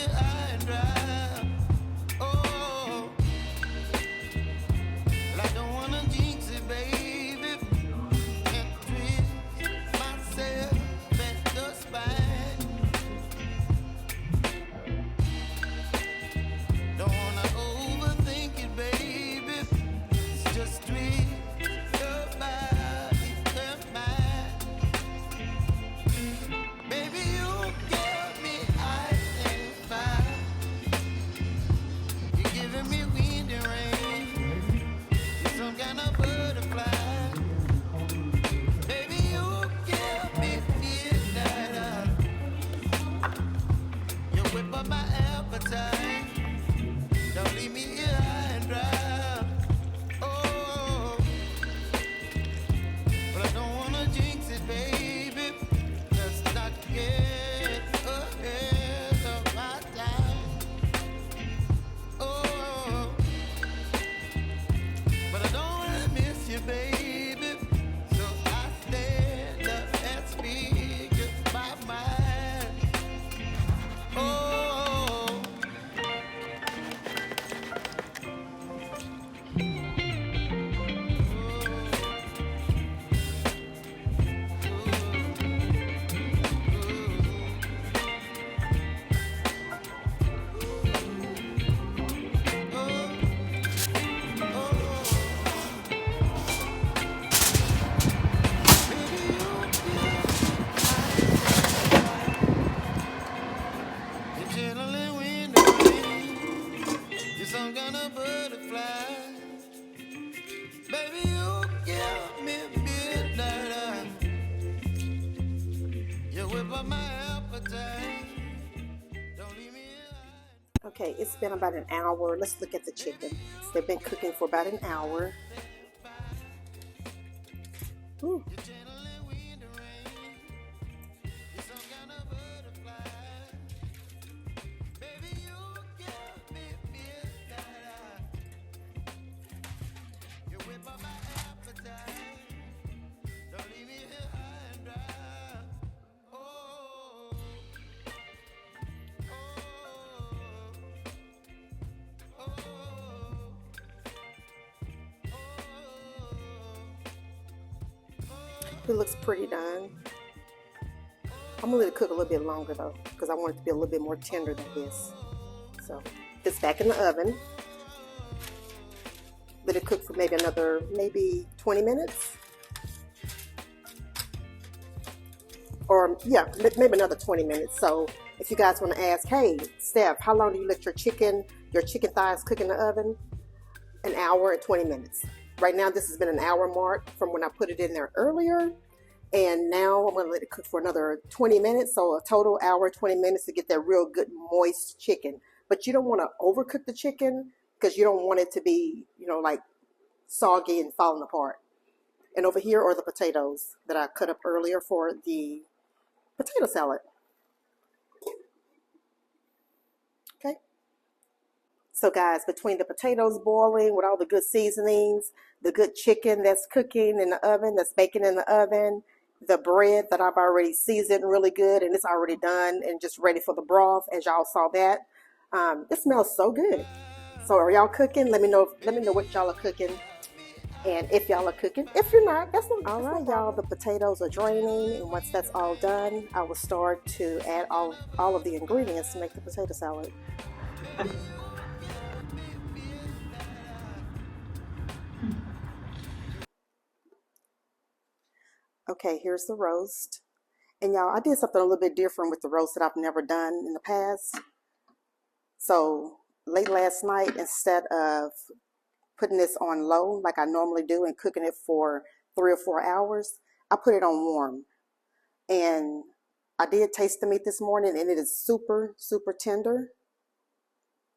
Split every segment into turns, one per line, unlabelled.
here high and dry. Oh, well, I don't wanna jinx it, baby, and twist myself at the spine. Don't wanna overthink it, baby. It's just twist your body and mine. Baby, you give me ice and fire. You're giving me wind and rain. You're some kind of butterfly. Baby, you give me midnight. You whip up my appetite. Don't leave me here high and dry. Oh, but I don't wanna jinx it, baby. Let's not get ahead of my time. Oh, but I don't wanna miss you, baby. So I stand up and speak my mind. Oh, you're chilling when the rain. You're some kind of butterfly. Baby, you give me midnight. You whip up my appetite. Don't leave me here.
Okay, it's been about an hour. Let's look at the chicken. They've been cooking for about an hour. Ooh. It looks pretty done. I'm gonna let it cook a little bit longer though, because I want it to be a little bit more tender than this. So it's back in the oven. Let it cook for maybe another 20 minutes. Or yeah, maybe another 20 minutes. So if you guys want to ask, hey Steph, how long do you let your chicken thighs cook in the oven? An hour and 20 minutes. Right now this has been an hour mark from when I put it in there earlier. And now I'm going to let it cook for another 20 minutes. So a total hour, 20 minutes to get that real good moist chicken. But you don't want to overcook the chicken because you don't want it to be, like soggy and falling apart. And over here are the potatoes that I cut up earlier for the potato salad. Okay. So guys, between the potatoes boiling with all the good seasonings, the good chicken that's cooking in the oven, that's baking in the oven, the bread that I've already seasoned really good and it's already done and just ready for the broth, as y'all saw that. It smells so good. So are y'all cooking? Let me know what y'all are cooking. And if y'all are cooking, if you're not, that's not. All right, y'all, the potatoes are draining, and once that's all done, I will start to add all of the ingredients to make the potato salad. Okay, here's the roast. And y'all, I did something a little bit different with the roast that I've never done in the past. So late last night, instead of putting this on low like I normally do and cooking it for 3 or 4 hours, I put it on warm. And I did taste the meat this morning and it is super, super tender.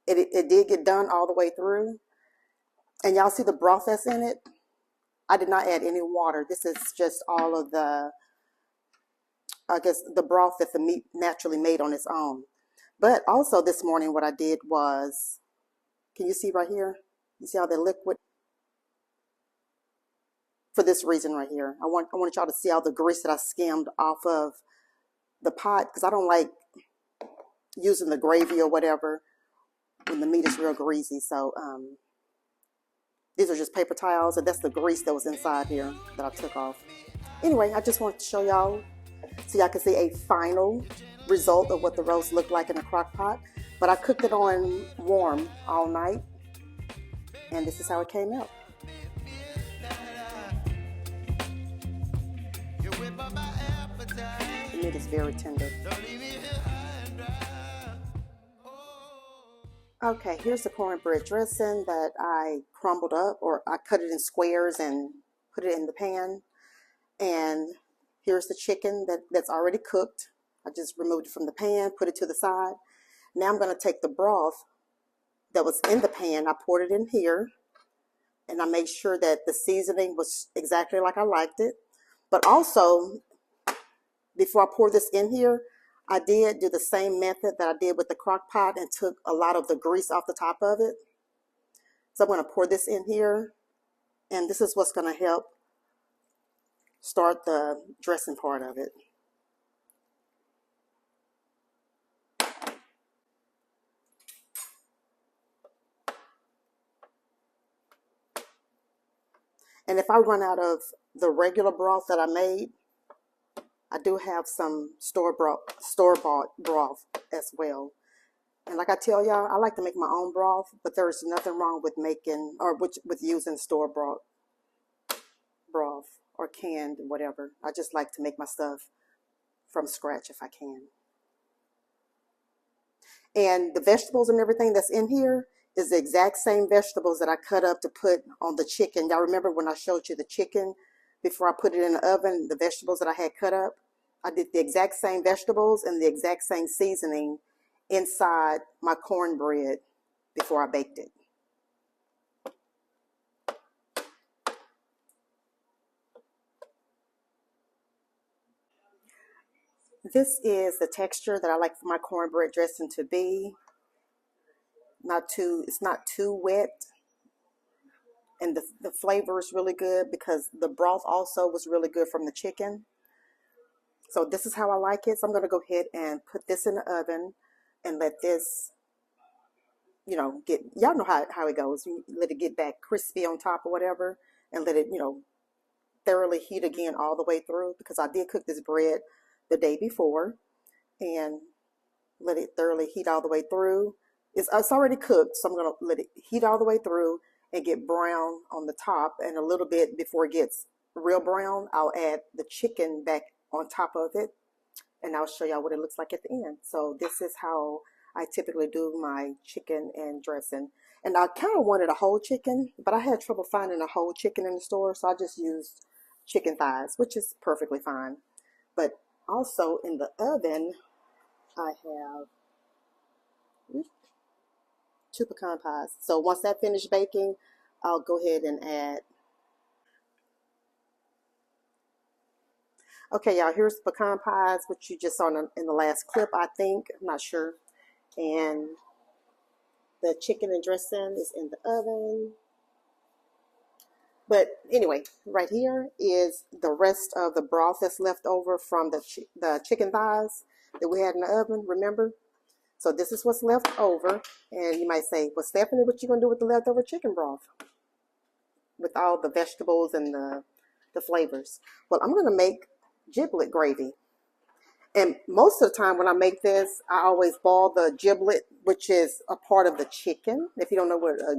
It did get done all the way through. And y'all see the broth that's in it? I did not add any water. This is just all of the, I guess, the broth that the meat naturally made on its own. But also this morning what I did was, can you see right here? You see how they're liquid? For this reason right here. I want y'all to see all the grease that I skimmed off of the pot, because I don't like using the gravy or whatever when the meat is real greasy. So these are just paper towels, and that's the grease that was inside here that I took off. Anyway, I just wanted to show y'all so y'all can see a final result of what the roast looked like in a crock pot. But I cooked it on warm all night, and this is how it came out. The meat is very tender. Okay, here's the cornbread dressing that I crumbled up, or I cut it in squares and put it in the pan. And here's the chicken that's already cooked. I just removed it from the pan, put it to the side. Now I'm going to take the broth that was in the pan. I poured it in here, and I made sure that the seasoning was exactly like I liked it. But also, before I pour this in here, I did do the same method that I did with the crock pot and took a lot of the grease off the top of it. So I'm going to pour this in here, and this is what's going to help start the dressing part of it. And if I run out of the regular broth that I made, I do have some store-bought broth as well. And like I tell y'all, I like to make my own broth, but there's nothing wrong with making or with using store-bought broth or canned, whatever. I just like to make my stuff from scratch if I can. And the vegetables and everything that's in here is the exact same vegetables that I cut up to put on the chicken. Y'all remember when I showed you the chicken before I put it in the oven, the vegetables that I had cut up? I did the exact same vegetables and the exact same seasoning inside my cornbread before I baked it. This is the texture that I like for my cornbread dressing to be. It's not too wet. And the flavor is really good because the broth also was really good from the chicken. So this is how I like it. So I'm going to go ahead and put this in the oven and let this, y'all know how it goes. You let it get back crispy on top or whatever, and let it, thoroughly heat again all the way through, because I did cook this bread the day before and let it thoroughly heat all the way through. It's already cooked, so I'm going to let it heat all the way through and get brown on the top, and a little bit before it gets real brown, I'll add the chicken back on top of it, and I'll show y'all what it looks like at the end. So this is how I typically do my chicken and dressing. And I kind of wanted a whole chicken, but I had trouble finding a whole chicken in the store, so I just used chicken thighs, which is perfectly fine. But also in the oven, I have 2 pecan pies. So once that finished baking, I'll go ahead and add. Okay, y'all, here's pecan pies, which you just saw in the last clip, I think. I'm not sure. And the chicken and dressing is in the oven. But anyway, right here is the rest of the broth that's left over from the chicken thighs that we had in the oven, remember? So this is what's left over. And you might say, well, Stephanie, what you going to do with the leftover chicken broth? With all the vegetables and the flavors. Well, I'm going to make giblet gravy. And most of the time when I make this, I always boil the giblet, which is a part of the chicken. If you don't know what a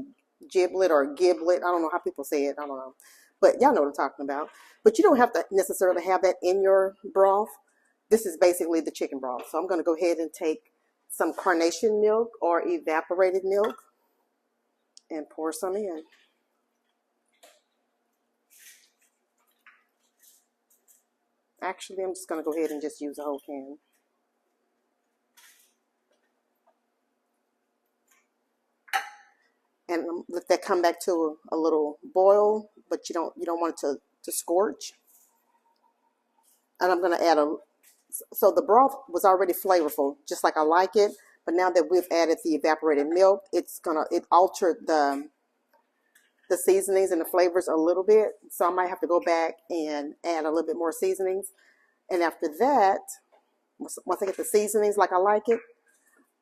giblet or giblet, I don't know how people say it, I don't know. But y'all know what I'm talking about. But you don't have to necessarily have that in your broth. This is basically the chicken broth. So I'm going to go ahead and take some carnation milk or evaporated milk and pour some in. Actually, I'm just going to go ahead and just use a whole can. And let that come back to a little boil, but you don't want it to scorch. And I'm going to add so the broth was already flavorful, just like I like it. But now that we've added the evaporated milk, it altered the seasonings and the flavors a little bit. So I might have to go back and add a little bit more seasonings. And after that, once I get the seasonings like I like it,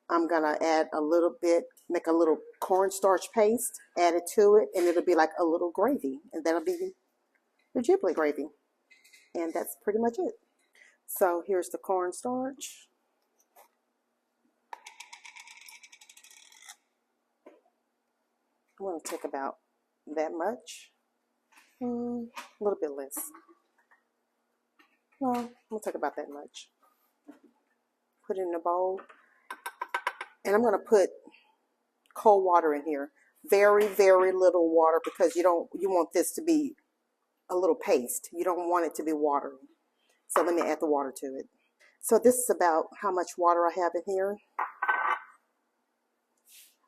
I'm gonna add a little bit, make a little cornstarch paste, add it to it, and it'll be like a little gravy, and that'll be your giblet gravy. And that's pretty much it. So here's the cornstarch. I'm gonna take about that much, a little bit less. Well, I'm gonna take about that much. Put it in a bowl, and I'm gonna put cold water in here. Very, very little water, because you want this to be a little paste. You don't want it to be watery. So let me add the water to it. So this is about how much water I have in here.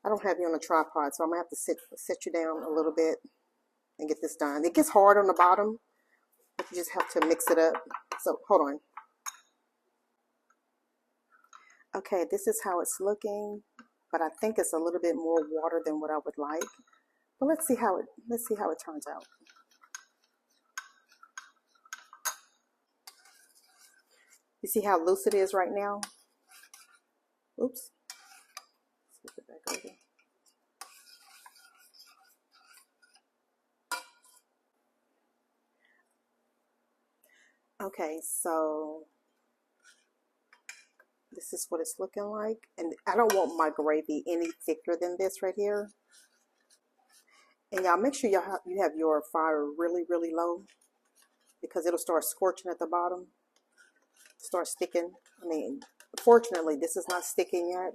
I don't have you on a tripod, so I'm gonna have to sit you down a little bit and get this done. It gets hard on the bottom, but you just have to mix it up. So hold on. Okay, this is how it's looking, but I think it's a little bit more water than what I would like. But let's see how it turns out. You see how loose it is right now? Oops. Flip it back over. Okay, so this is what it's looking like. And I don't want my gravy any thicker than this right here. And y'all make sure you have your fire really, really low, because it'll start scorching at the bottom. Start sticking. I mean, fortunately, this is not sticking yet.